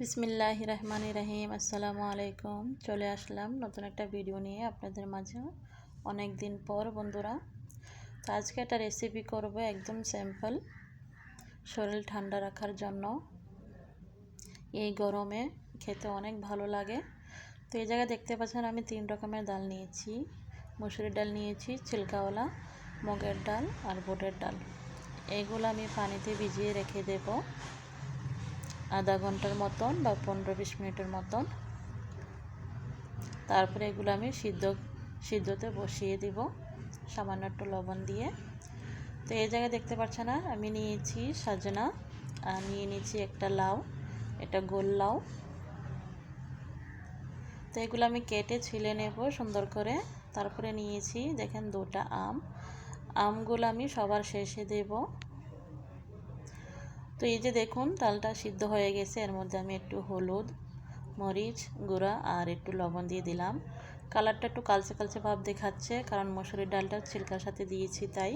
বিসমিল্লাহির রহমানির রহিম। আসসালামু আলাইকুম। চলে আসলাম নতুন একটা ভিডিও নিয়ে আপনাদের মাঝে অনেক দিন পর বন্ধুরা। তো আজকে একটা রেসিপি করব একদম সিম্পল, শরীর ঠান্ডা রাখার জন্য। এই গরমে খেতে অনেক ভালো লাগে। তো এই জায়গায় দেখতে পাচ্ছেন আমি 3 রকমের ডাল নিয়েছি। মসুরির ডাল নিয়েছি, ছিলকাওয়ালা, মুগের ডাল আর বুটের ডাল। এগুলো আমি পানিতে ভিজিয়ে রেখে দেব আধা ঘন্টার মতন বা 15-20 মিনিটের মতন। তারপরে এগুলো আমি সিদ্ধতে বসিয়ে দিব সামান্য একটু লবণ দিয়ে। তো এই জায়গায় দেখতে পাচ্ছেন না, আমি নিয়েছি সাজনা আর নিয়ে নিয়েছি একটা লাউ, এটা গোল লাউ। তো এগুলো আমি কেটে ছিলে নেব সুন্দর করে। তারপরে নিয়েছি দেখেন 2টা আমগুলো আমি সবার শেষে দেব। তো এই যে দেখুন ডালটা সিদ্ধ হয়ে গেছে, এর মধ্যে আমি একটু হলুদ, মরিচ গুঁড়া আর একটু লবণ দিয়ে দিলাম। কালারটা একটু কালচে কালচে ভাব দেখাচ্ছে, কারণ মসুরির ডালটা ছিলকার সাথে দিয়েছি তাই।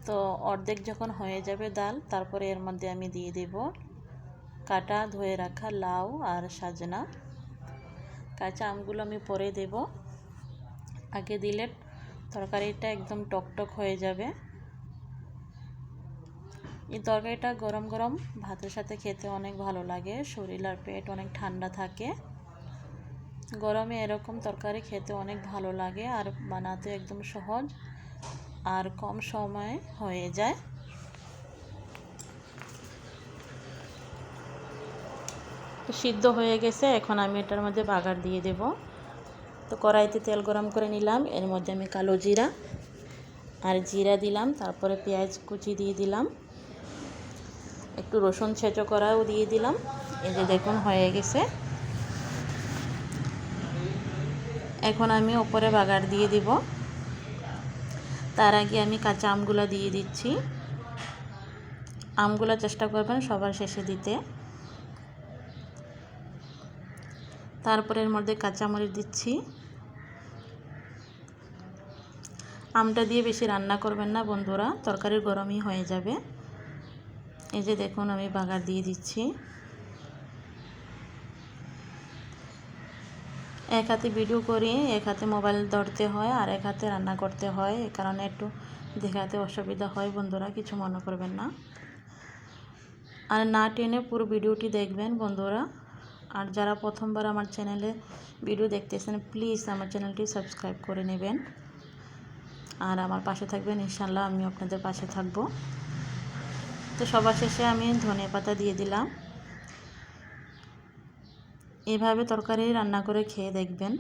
তো অর্ধেক যখন হয়ে যাবে ডাল, তারপরে এর মধ্যে আমি দিয়ে দেব কাটা ধুয়ে রাখা লাউ আর সাজনা। কাঁচা আমগুলো আমি পরে দেব, আগে দিলে তরকারিটা একদম টকটক হয়ে যাবে। এই তরকারিটা গরম গরম ভাতের সাথে খেতে অনেক ভালো লাগে, শরীর আর পেট অনেক ঠান্ডা থাকে। গরমে এরকম তরকারি খেতে অনেক ভালো লাগে, আর বানাতে একদম সহজ আর কম সময়ে হয়ে যায়। তো সিদ্ধ হয়ে গেছে, এখন আমি এটার মধ্যে বাগার দিয়ে দেব। তো কড়াইতে তেল গরম করে নিলাম, এর মধ্যে আমি কালো জিরা আর জিরা দিলাম, তারপরে পেঁয়াজ কুচি দিয়ে দিলাম, একটু রসুন ছেঁচো করাও দিয়ে দিলাম। এই যে দেখুন হয়ে গেছে। এখন আমি উপরে বাগার দিয়ে দিব। তার আগে আমি কাঁচা আমগুলো দিয়ে দিচ্ছি। আমগুলো চেষ্টা করবেন সবার শেষে দিতে। তারপরে এর মধ্যে কাঁচামরিচ দিচ্ছি। আমটা দিয়ে বেশি রান্না করবেন না বন্ধুরা, তরকারি গরমই হয়ে যাবে। এই যে দেখুন আমি বাগার দিয়ে দিচ্ছি। এক হাতে ভিডিও করি, এক হাতে মোবাইল ধরতে হয় আর এক হাতে রান্না করতে হয়, এই কারণে একটু দেখাতে অসুবিধা হয় বন্ধুরা, কিছু মনে করবেন না। আর না টেনে পুরো ভিডিওটি দেখবেন বন্ধুরা। আর যারা প্রথমবার আমার চ্যানেলে ভিডিও দেখতেছেন, প্লিজ আমার চ্যানেলটি সাবস্ক্রাইব করে নেবেন আর আমার পাশে থাকবেন, ইনশাআল্লাহ আমি আপনাদের পাশে থাকব। তো সবার শেষে আমি ধনেপাতা দিয়ে দিলাম। এভাবে তরকারি রান্না করে খেয়ে দেখবেন।